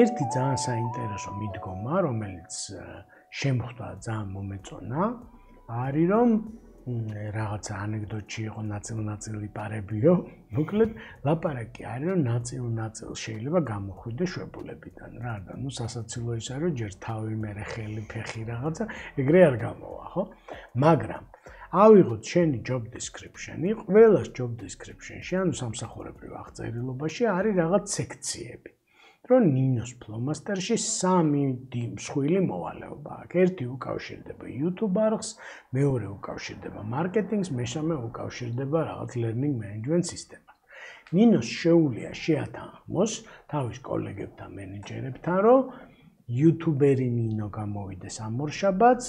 ერთი ძალიან საინტერესო მიდგომა, რომელიც შემხვდა ძალიან მომეწონა, არის რომ რაღაცა ანეკდოტი იყო ნაწილ-ნაწილი პარებიო, მოკლედ ლაპარაკი არის რომ ნაწილ-ნაწილ შეიძლება გამოხვიდე შვებულებიდან რა და ნუ სასაცილო ის არის რომ ჯერ თავი მერე ხელი ფეხი რაღაცა ეგრე არ გამოვა, ხო? მაგრამ ავიღოთ შენი job description-ი, ყველას job description-ში, ანუ სამსახურებრივ აღწერილობაში არის რაღაც სექციები. რომ ნინოს ფლომასტერში 3 მსხვილი მოვალეობა აქვს. ერთი უკავშირდება YouTube არხს, მეორე უკავშირდება მარკეტინგს, მესამე უკავშირდება რაღაც learning management სისტემას. ნინოს შეუძლია შეათანხმოს თავის კოლეგებთან, მენეჯერებთან, რომ YouTuber-ი ნინო გამოვიდეს ამ ორშაბათს,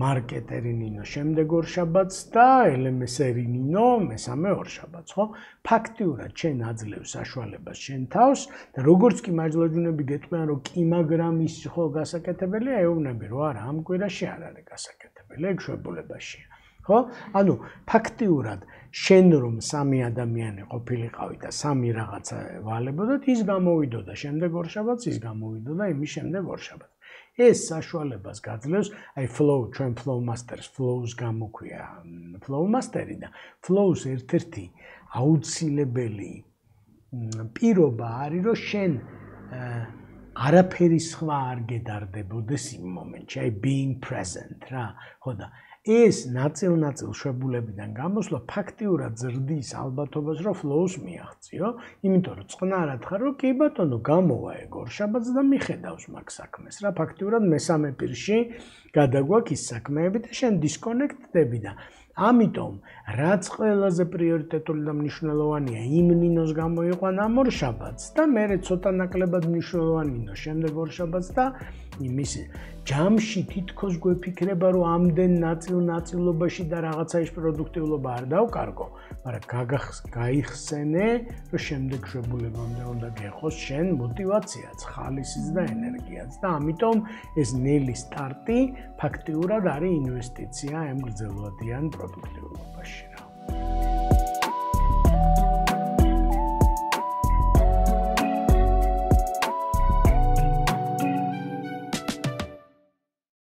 მარკეტერი ნინო შემდეგ ორშაბათს და LMS-ერი ნინო მესამე ორშაბათს, ხო? ფაქტიურად შენ აძლევს საშუალებას შენ თავს და როგორც კი მაჯლაჯუნები გეტყვიან რომ კი, მაგრამ ის ხო გასაკეთებელია, ეუბნები რომ არა, ამ კვირაში არ არის გასაკეთებელი, ეგ შვებულებაშია. ხო? ანუ ფაქტიურად შენ რომ 3 ადამიანი ყოფილიყავი და 3 რაღაცა ვალებოდოთ, ის გამოვიდოდა შემდეგ ორშაბათს, ის გამოვიდოდა იმის შემდეგ ორშაბათს. ეს საშუალებას გაძლევს, აი flow, ჩვენ flow masters, flows გამოქვია flow master-ი და flows ერთ-ერთი აუცილებელი პირობა არის, რომ შენ არაფერი სხვა არ გედარდებოდეს იმ მომენტში, აი being present რა, ხო და ეს ნაწილ-ნაწილ შვებულებიდან გამოსვლა ფაქტიურად ზრდის ალბათობას, რომ flows მიაღწიო, იმიტომ რომ წყნარად ხარ, რომ კი ბატონო, გამოვა ეგ ორშაბათს და მიხედავს მაგ საქმეს რა, ფაქტიურად მესამე პირში გადაგვაქვს ის საქმეები და შენ დისკონექტდები და ამიტომ რაც ყველაზე პრიორიტეტული და მნიშვნელოვანია, იმ ნინოს გამოიყვან ამ ორშაბათს და მერე ცოტა ნაკლებად მნიშვნელოვანი ნინო შემდეგ ორშაბათს და იმის ჯამში თითქოს გვეფიქრება, რომ ამდენ ნაწილობაში და რაღაცა ის პროდუქტიულობა არ დავკარგო, მაგრამ გაიხსენე, რომ შემდეგ შვებულებამდე უნდა გეხოს შენ მოტივაციაც, ხალისიც და ენერგიაც და ამიტომ ეს ნელი სტარტი ფაქტიურად არის ინვესტიცია ამ გრძელვადიან პროდუქტიულობაში რა.